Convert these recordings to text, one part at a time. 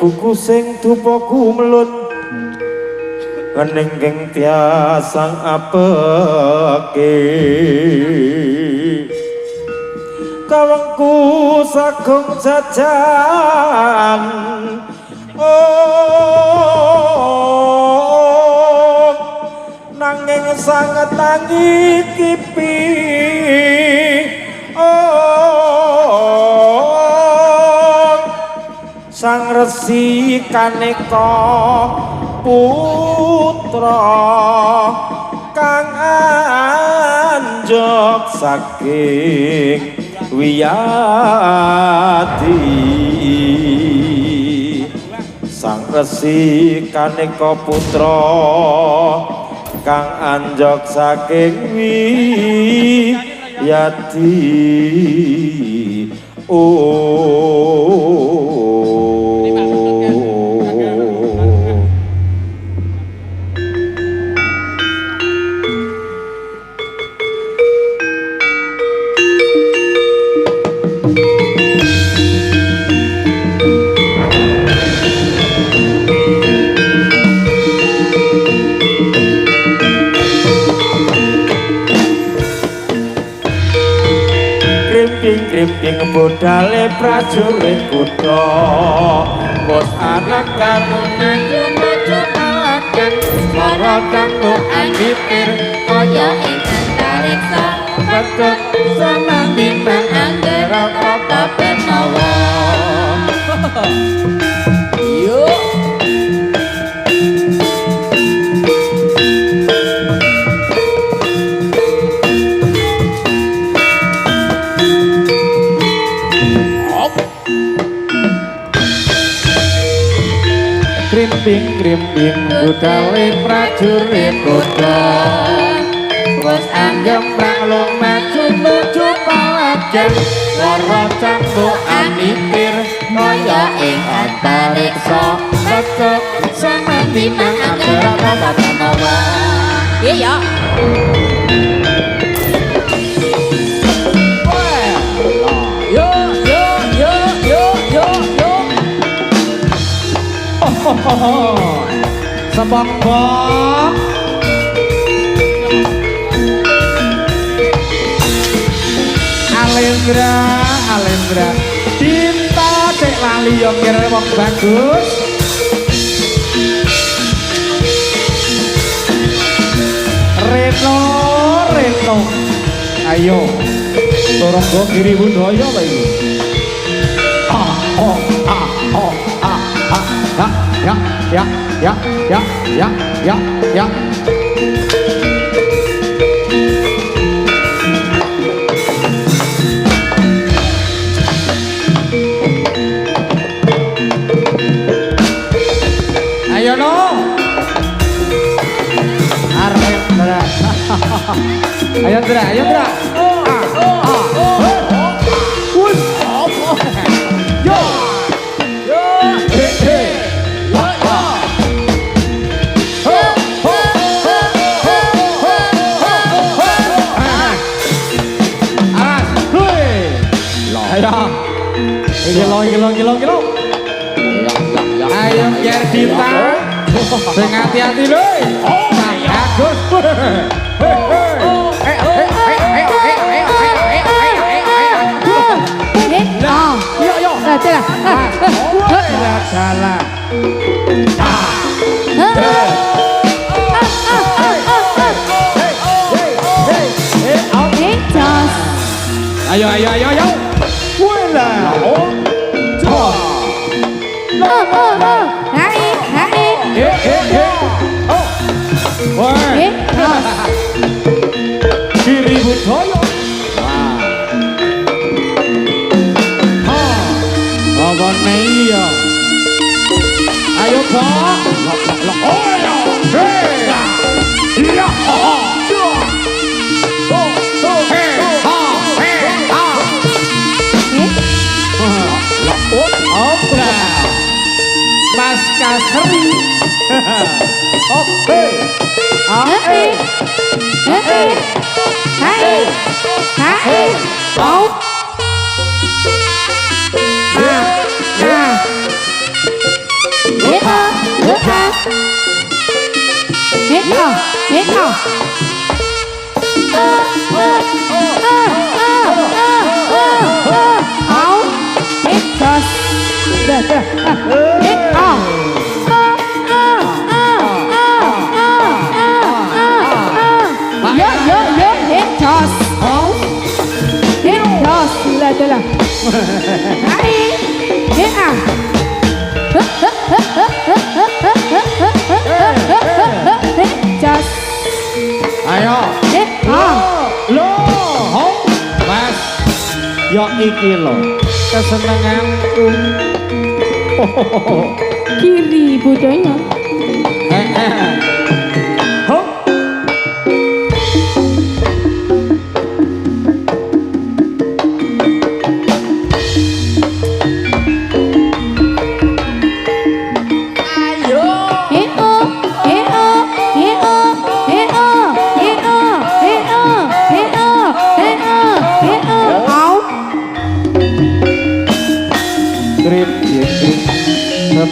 buku sing dupa kumlun ngeningking tiasang apeke kawengku sagung jajan nanging sangat tangi kipi sang resi kaneka putra kang anjok saking wiyadi sang resi kaneka putra kang anjok saking wiyadi Krimping budale prajurit kutha bos anak karo maju palakan lara kanggo angipir kaya ing antariksa betet samandi nang anggara kota Bemawa yuk krimping budale prajurit kutha bos anggem praklung maju nuju palajan lara cambuk anipir kaya ing antariksa becek samandi nang anggara kota Bemawa iya sebok-bok Alendra cinta cek lali yo kira wong bagus Reno ayo turung go kiri budaya lho iki ya ayo no Arendra ayo Dra Gilo. Ayo biar Dita. Sing hati-hati lho. Bagus. Yo. Salah. Ayo. Wala. Kiri budaya lawan meya ayo Pak Mas Kasri Ayo. Lo, Mas. Yo iki lo kesenenganku. Kiri budaya.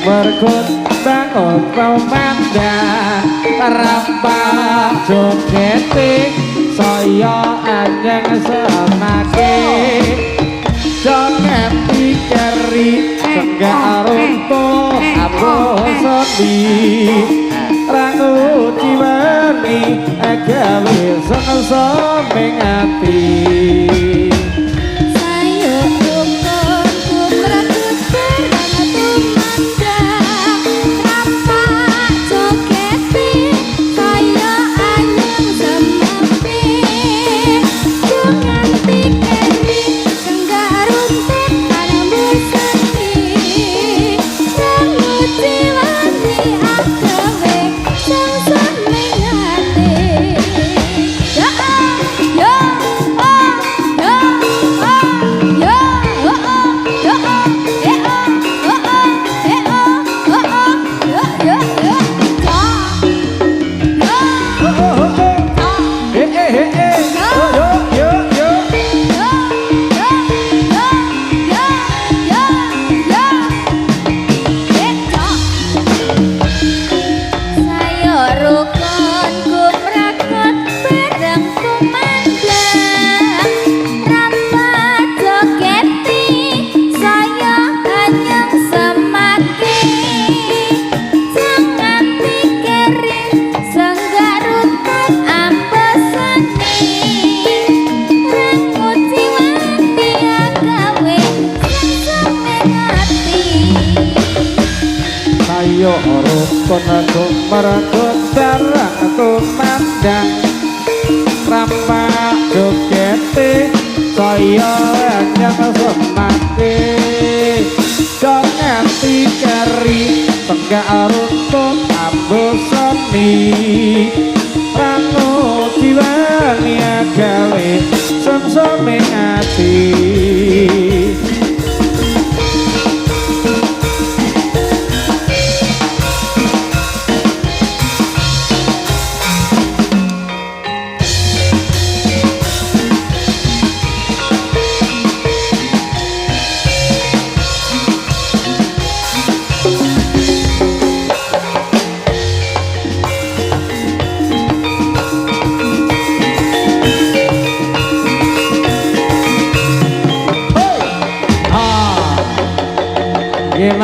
Seperkut bangun pemandang rampak jogeti saya anjeng semake joget pikiri enggak runtuh abu sepi rangu jiwani gawe seneng ati aku merekut darah aku mandang rampak jogeti saya yang semati joget pikiri tenggak runtuh ambu seni rangu jiwani gawe semsome ati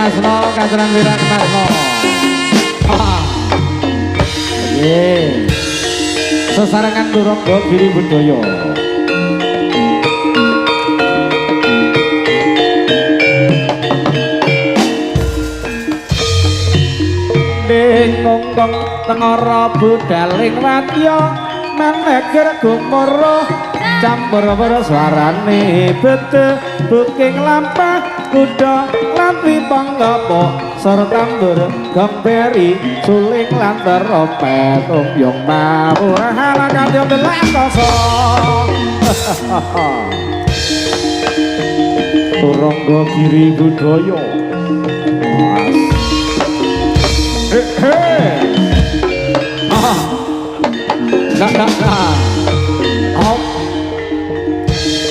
Mas No, Kacaran Wiran Mas No. Sesarengan durung go Giri Budaya. Dengung tengara budaling wadya manekir gumara campur suarane bete buking lampah kuda lampi panggapo sertambur gemberi suling lantar opet umyong mawurah halakan yang belak kosong Turangga Giri Budaya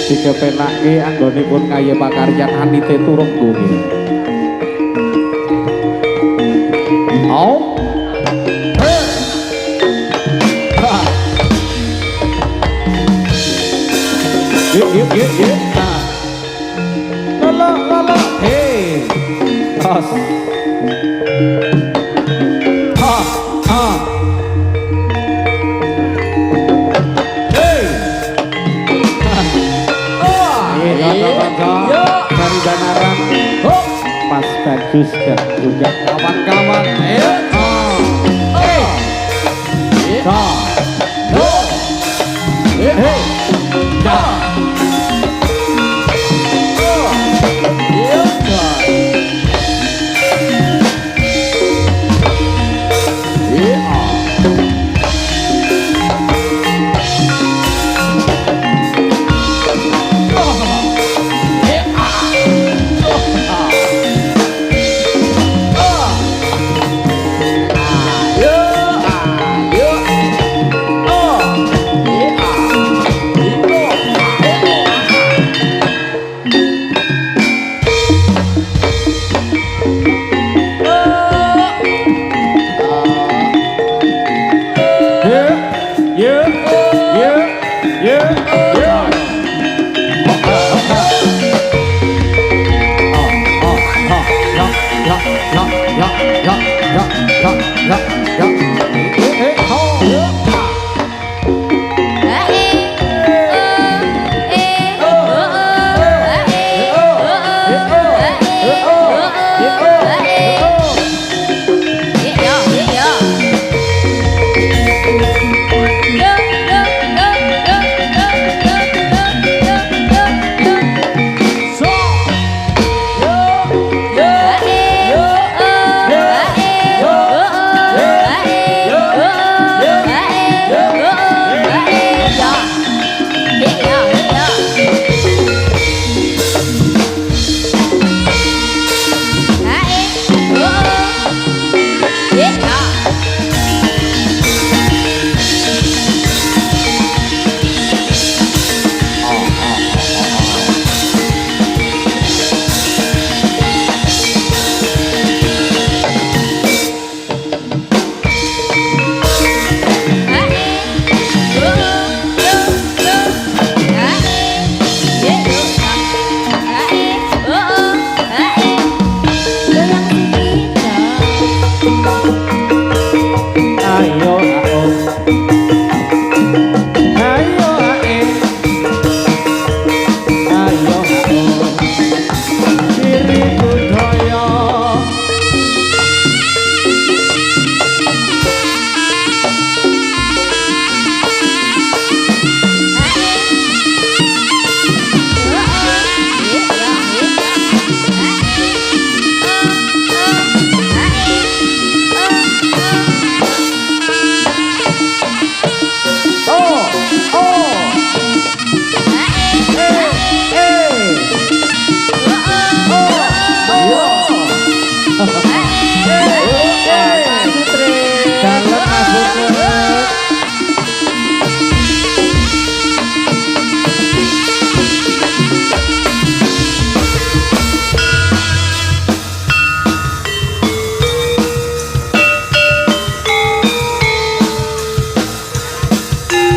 dikepenake anggonipun kaya pakaryan Anite Turangga Lolo, hey, tos, hey, dari Banaran, Mas Bagus dan juga kawan-kawan, ayo, hey, hey,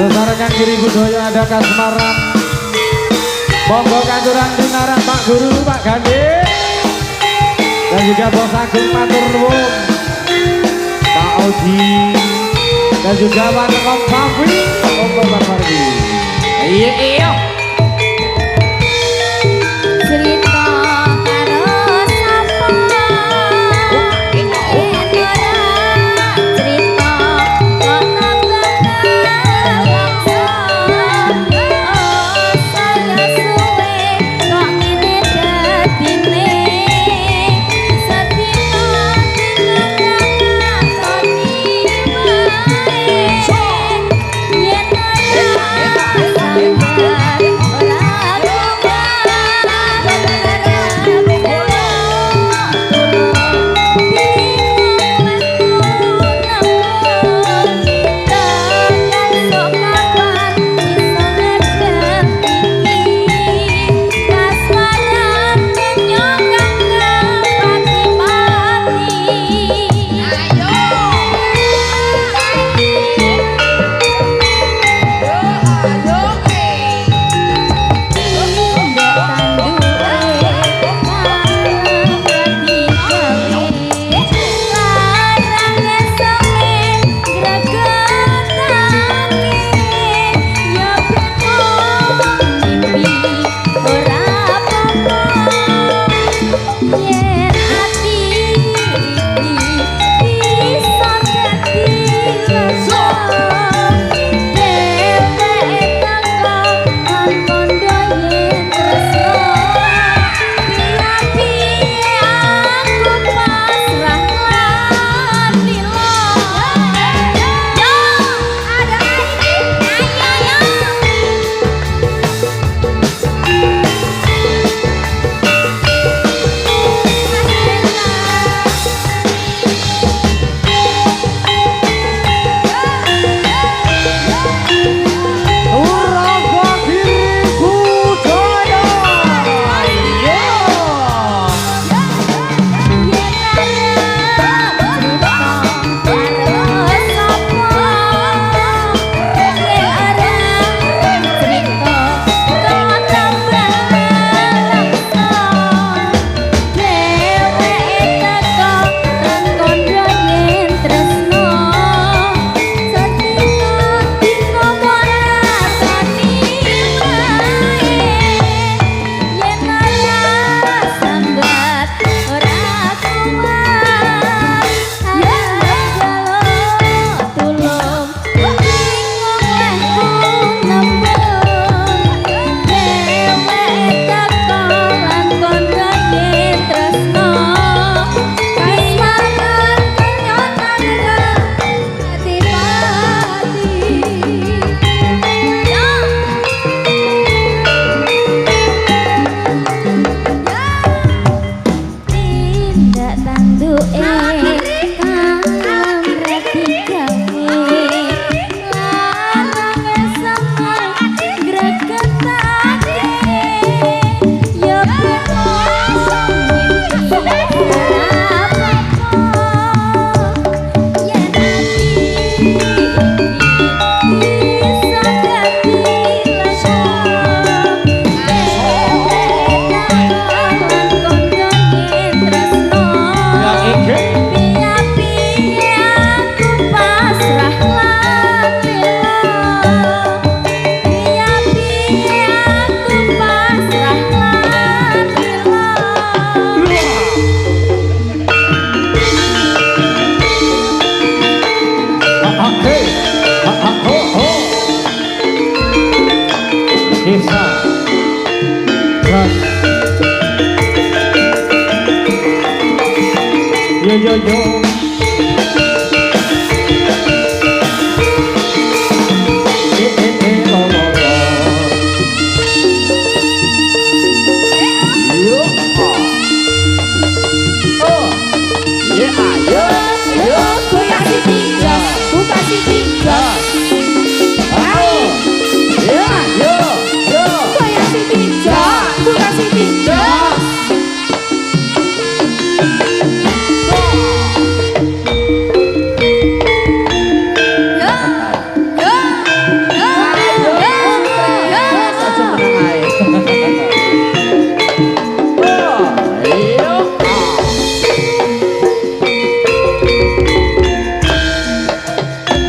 Sesarengan Giri Budaya ada Kasmaran, monggo kanjuran Dinarang Pak Guru, Pak Gandhi, dan juga Bos Agung matur nuwun, Pak Odi, dan juga Pak Nekom Fampi, monggo Pak Fardi. Iya. Cerita karo sapa cerita kotak bangsa saya suwe kok ngene dadine sedina dina lakoni wae yen ora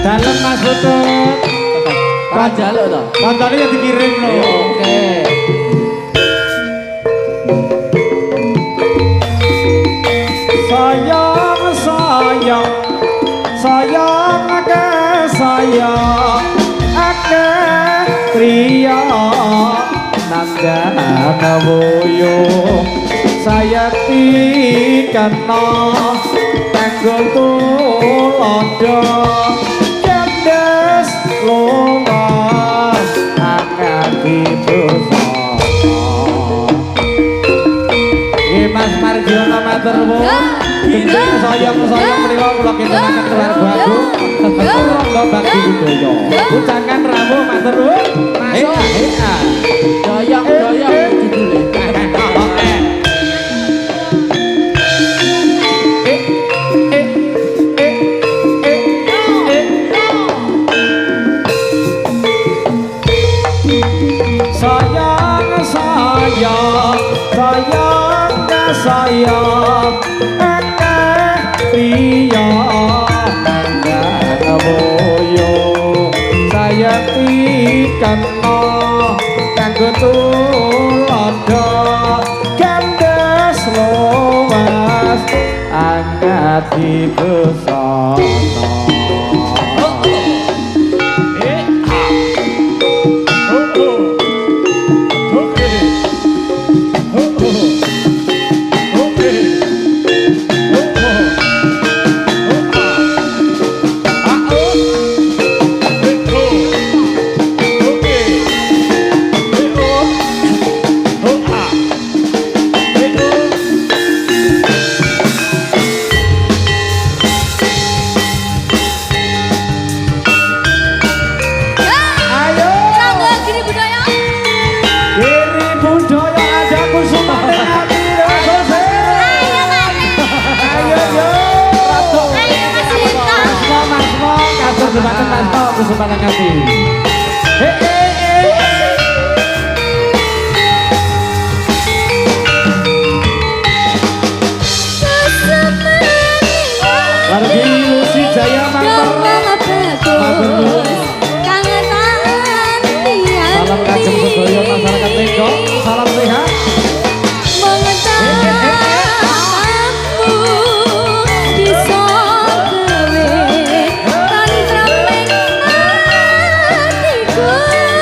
Dalem Mas Putut. Jaluk to. Koncone yang dikirim lho. Oke. Sayang sayang sayang ake priya nandana boyo sayati kena kanggo tulodo cendes lumas angati dosa. Mas Margiono matur nuwun. Gendeng sayang-sayang menika kula kintenaken keluarga aku. Ronggo Bakti Widaya. Ucapan rawuh matur nuwun. Hea. Doyong judule. Sayang priya nandana boyo sayati kena kanggo tulodo gandes lumas angati busana. Kesempatan Mas Tok, kesempatan kasih. Wargi Lucy Jaya Mantor. Salam kajeng budaya masyarakat Tenggo. Salam sehat. Good.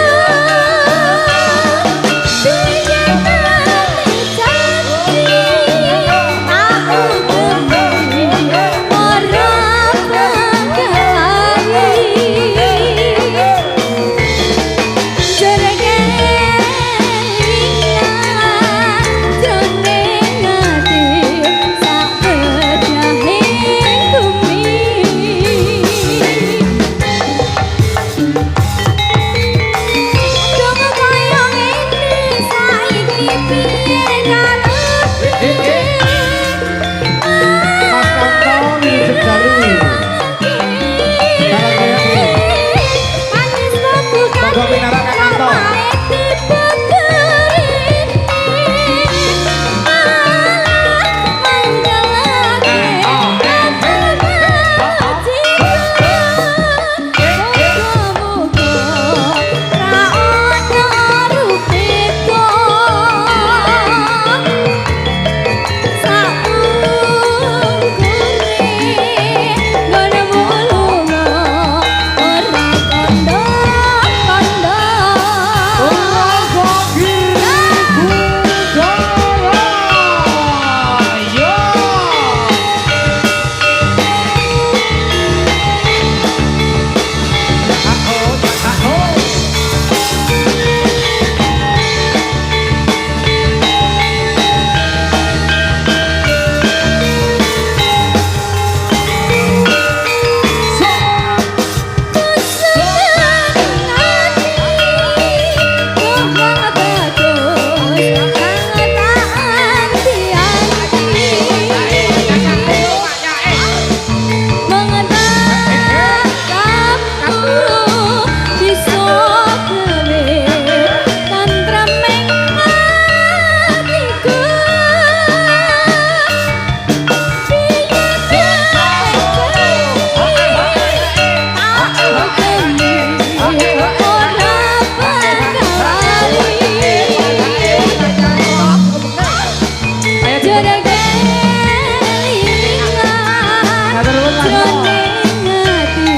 Jroning ati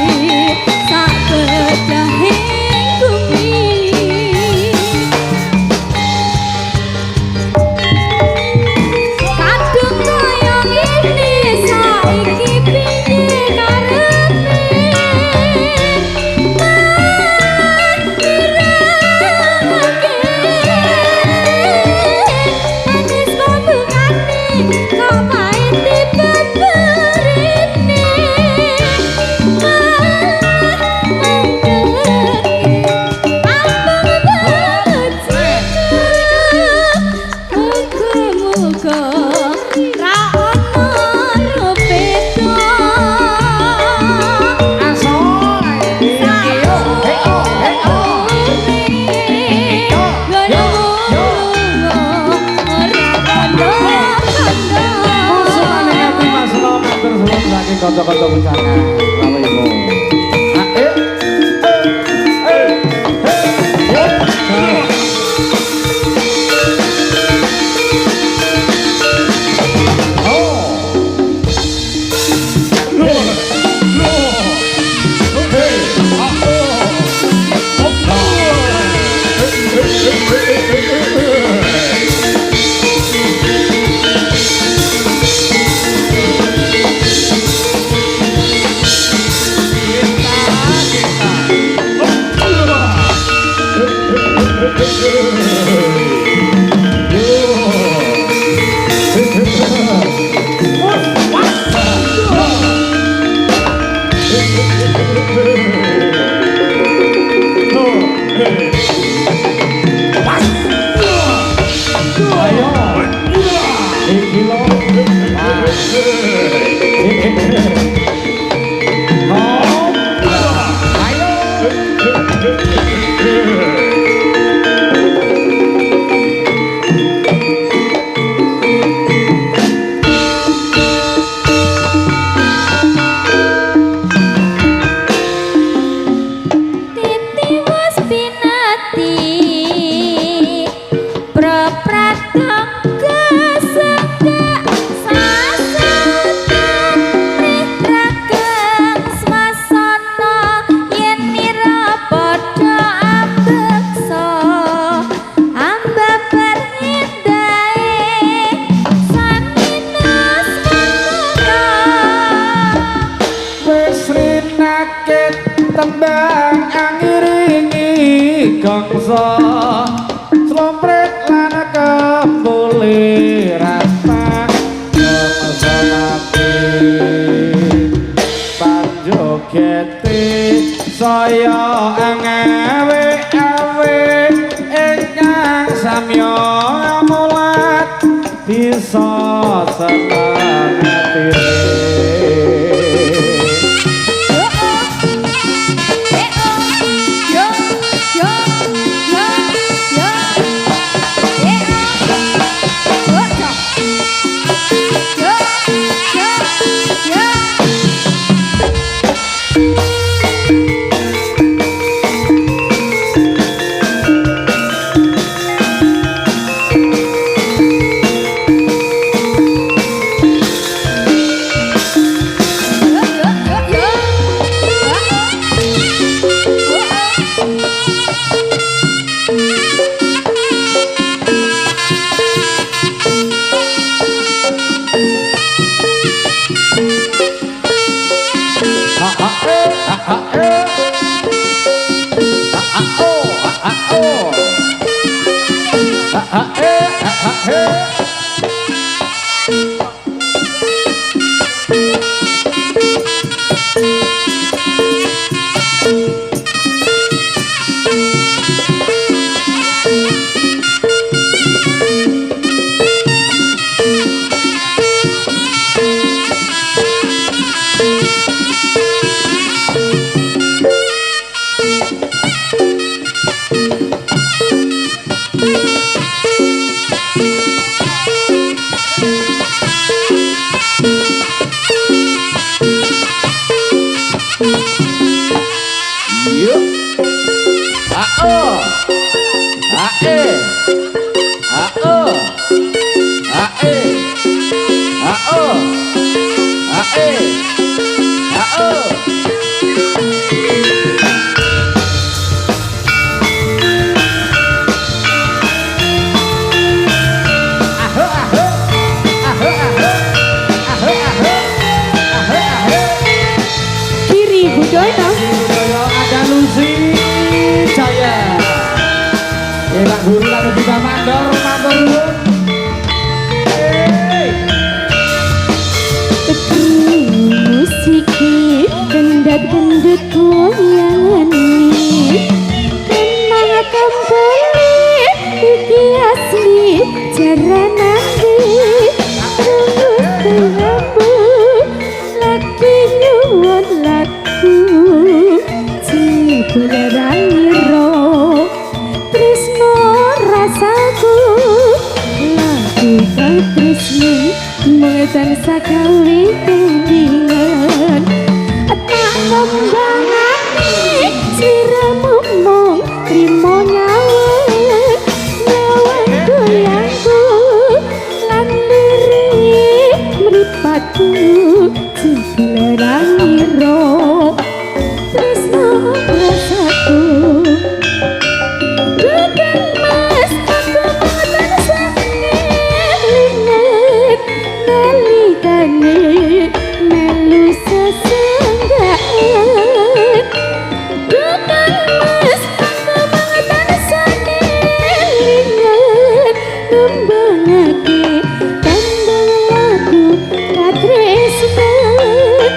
sak bedahing bumi. Kadung kaya ngene saiki piye karepe? Manis bambungane kok pahit dibeberine. Muga-muga ra ono rupeda. Kocok-kocok bencana Bapak Ibu. Tembang angiringi gongso slompret lan kembuli rasa gongso mati panjogeti saya ngawe-awe ingkang samya mulat bisa seneng atine. Kiri budaya Budaya Andalusi Jaya. Pak Guru lalu juga mandor mandor. musik gendut-gendut goyangan kenang kembali iki asli jaranan rambu lagi nyuwun lagu cibularangiro tresno rasaku lagu kang tresno mengetan sakawi tendingan tak ngembangane siramu mong trimo nyawan nyawan goyangku lan lirik mripatku cibularangiro tresno rasaku bukan mas aku mengetan sakelingan nalikane melu sesenggaan bukan mas aku mengetan sakelingan ngembangake tembang lagu katresnan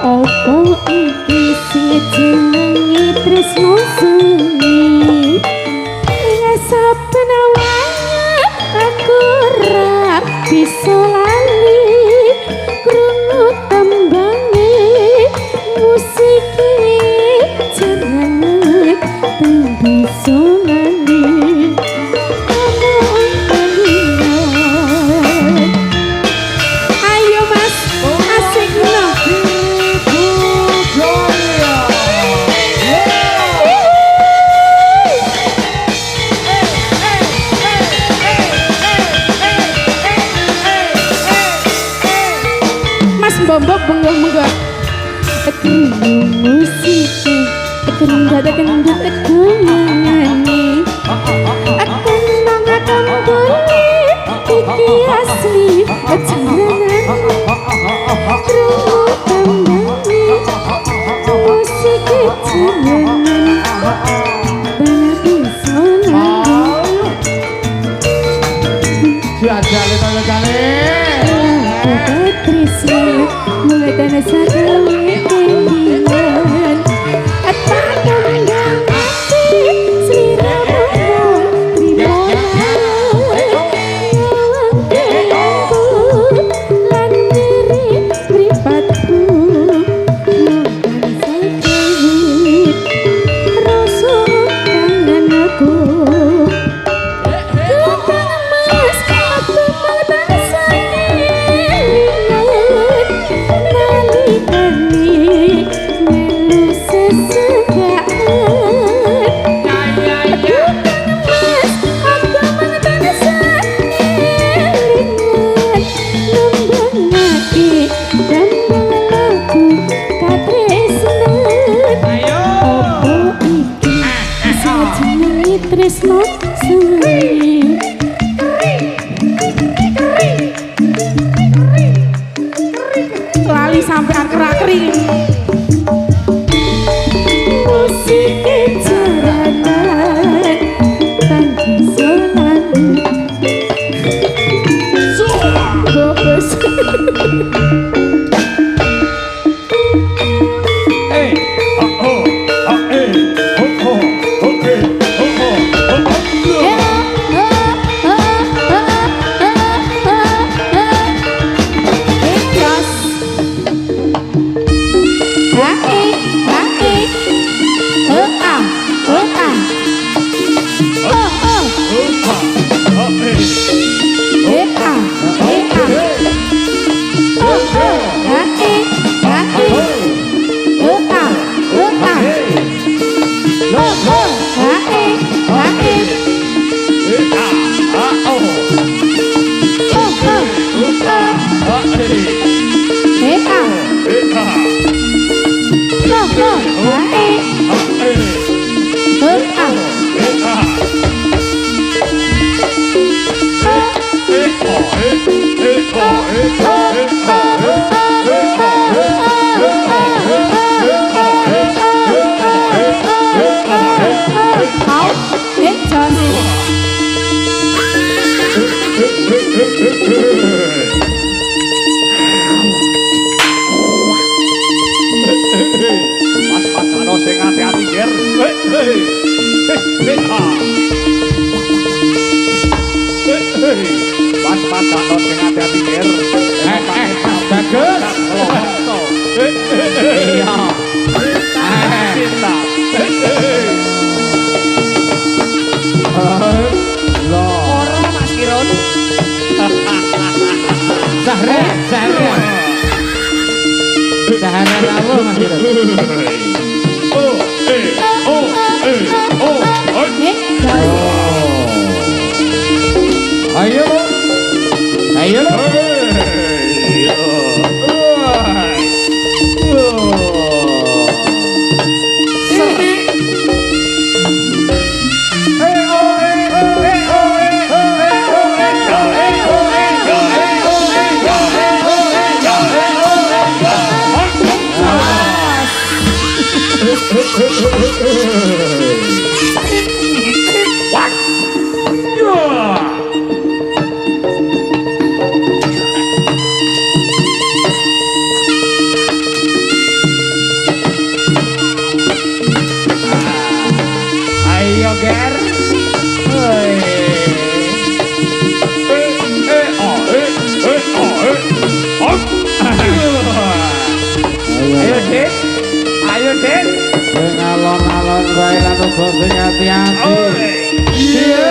opo iki sing jenenge tresno sunyi saben awalnya aku ora bisa lali krungu tembange musik jenenge bisa lali ayo mas asik no Mas Bombok benggok-benggok musik kendut-kendut goyangane kenang kembali iki asli jaranan krungu tembange musik jaranan bisa lali Jajale jajale. Tresno mengetan sakawi tendingan tak ngembangake sliramu trimo nyawan goyangku lan lirik mripatku mengetan sakawi rasa kangenku Tresno sunyi lali sampai akar-akri musik jaranan tanpa solani bobos Pas pada non sing hati-hati ger. Mas Bagus. Iya. Cinta. Ora Mas Kirun. Zahra. Zahra tahu Mas Kirun. Ayo. Ayo. Ayo ger. Ayo Dik. Ayo Dik. Sing alon-alon wae lan uga sing ati-ati. Iya.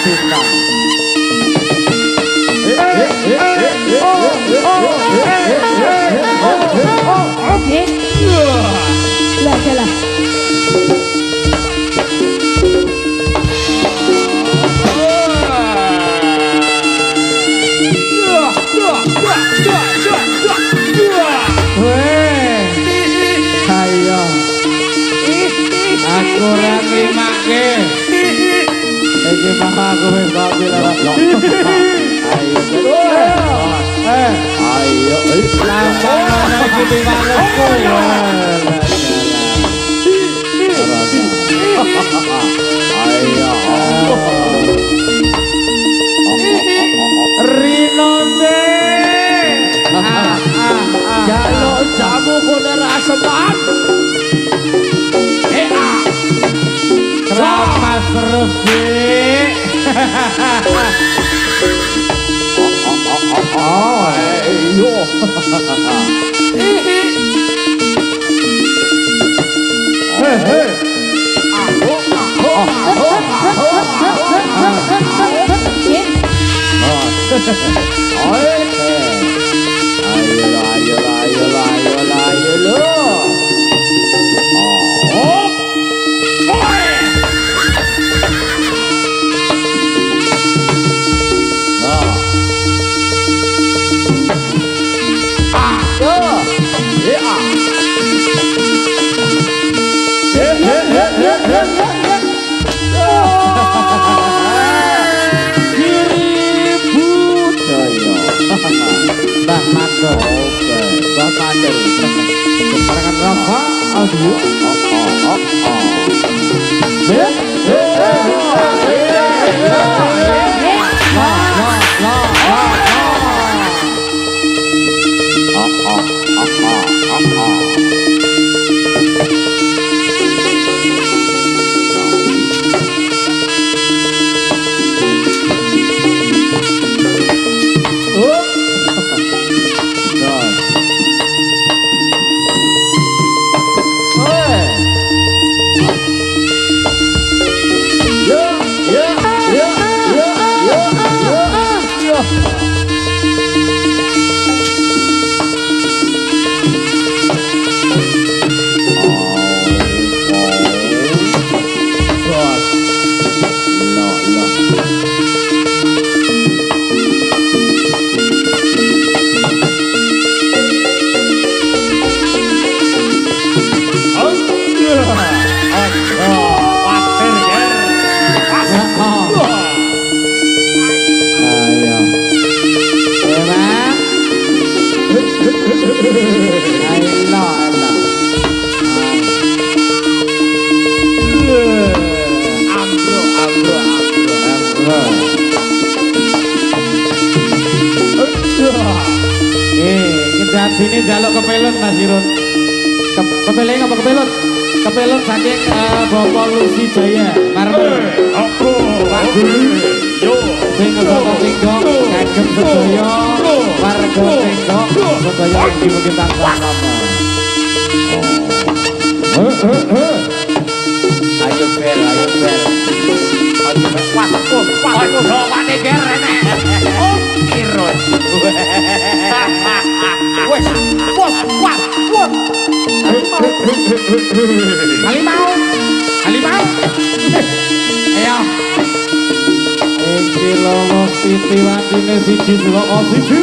Cinta. Oke. Lah, jalan. Ayo. Aku ora nrimake. Iki mah aku wis kok bilang. Ayo. Ayo. Lampang ana iki bangetku. Ayo. Rinonce. Jaluk jamu kudu raseman. Keramas terus sih. Ayo. Mbah Mandor. Mbah Mandor. Keparangan Rafa Audio. Sini jaluk kepelut Mas Irun. Kepeling apa kepelut? Kepeluk saking Bapak Lusi Jaya Marmer Aku Pak Guru yo sing ngesoto tinggok kagem sedaya warga tinggok sedaya ing mungkin tansah nama. Ayo bel, ayo bel. Ayo bel. Wah, jawabannya ger enek. Oh, kirun. Wes, wos, wah, wos. Halimau. Ayo. Iki lomo titi watine siji loko siji.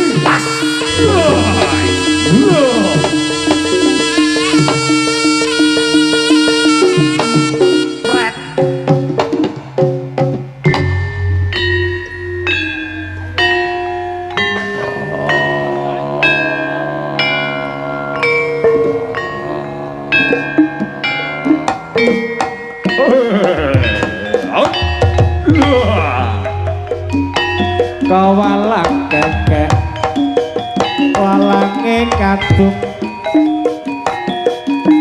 Kawalang kekek walange kadung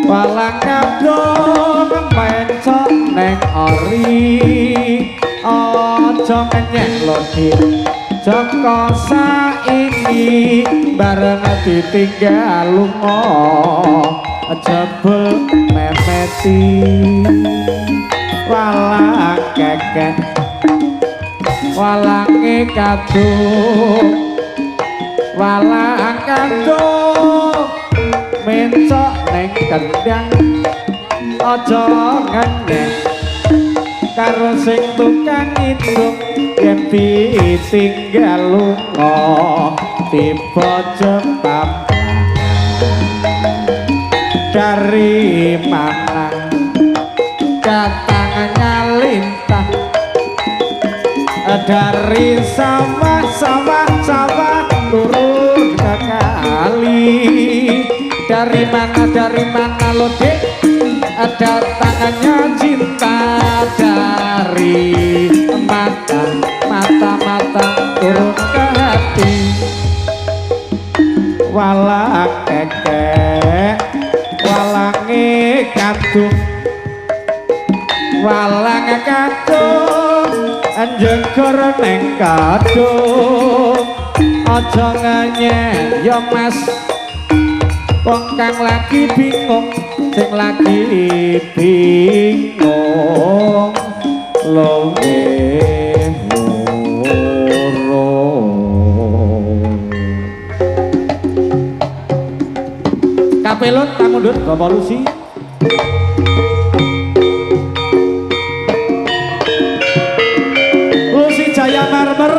walang kadung mencok neng ori aja ngenyek lodi joko saiki bareng ditinggal lunga jebul memeti walang kekek walange kadung walang kadung mencok neng kendang aja ngenyek karo sing tukang hitung yen ditinggal lunga tiba jepam dari mana datang nyalintah dari sawah turun ke kali dari mana lo dek ada tangannya cinta dari mata turun ke hati walang kekek walange kadung walang kadung anjegor neng kadung aja ngenyek ya mas wong kang lagi bingung sing lagi bingung lowe kapelun tamundur Bapak Lusi Jaya Marmer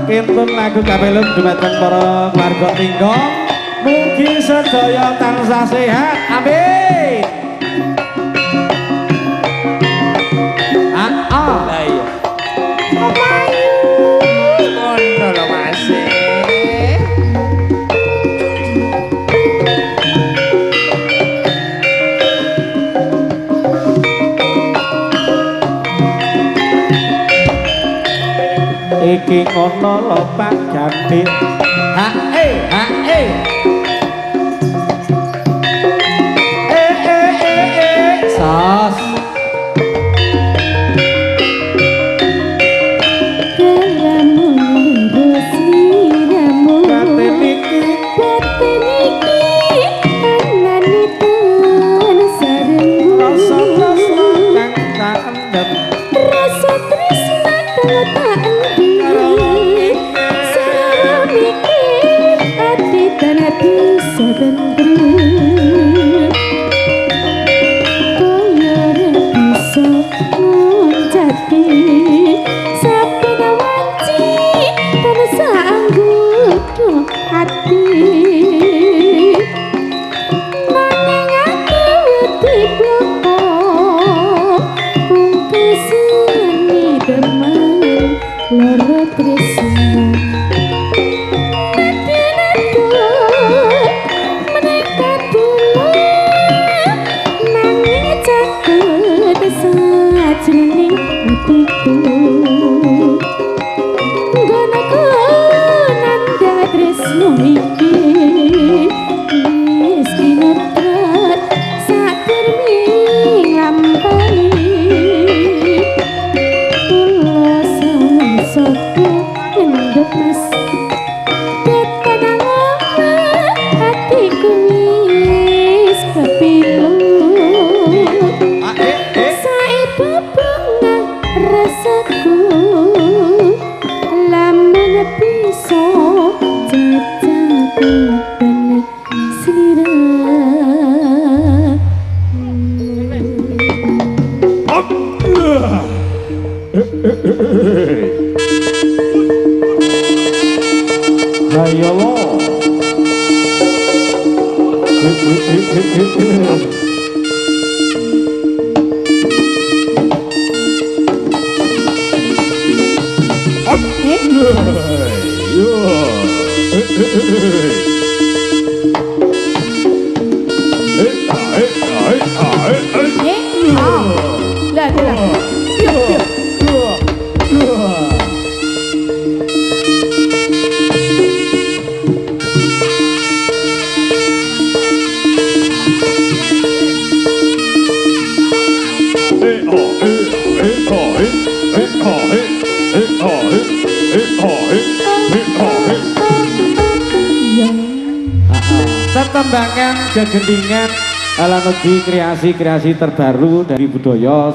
kintun lagu kapelun dumateng para warga tinggok mugi sedaya tansah sehat amin Lah iya. Ngono lho Mas. iki ngono lho Pak Gandhi sos Krishna Ayo lo. Lah, lah. Tetembangan gegendingan ala negeri kreasi-kreasi terbaru dari budaya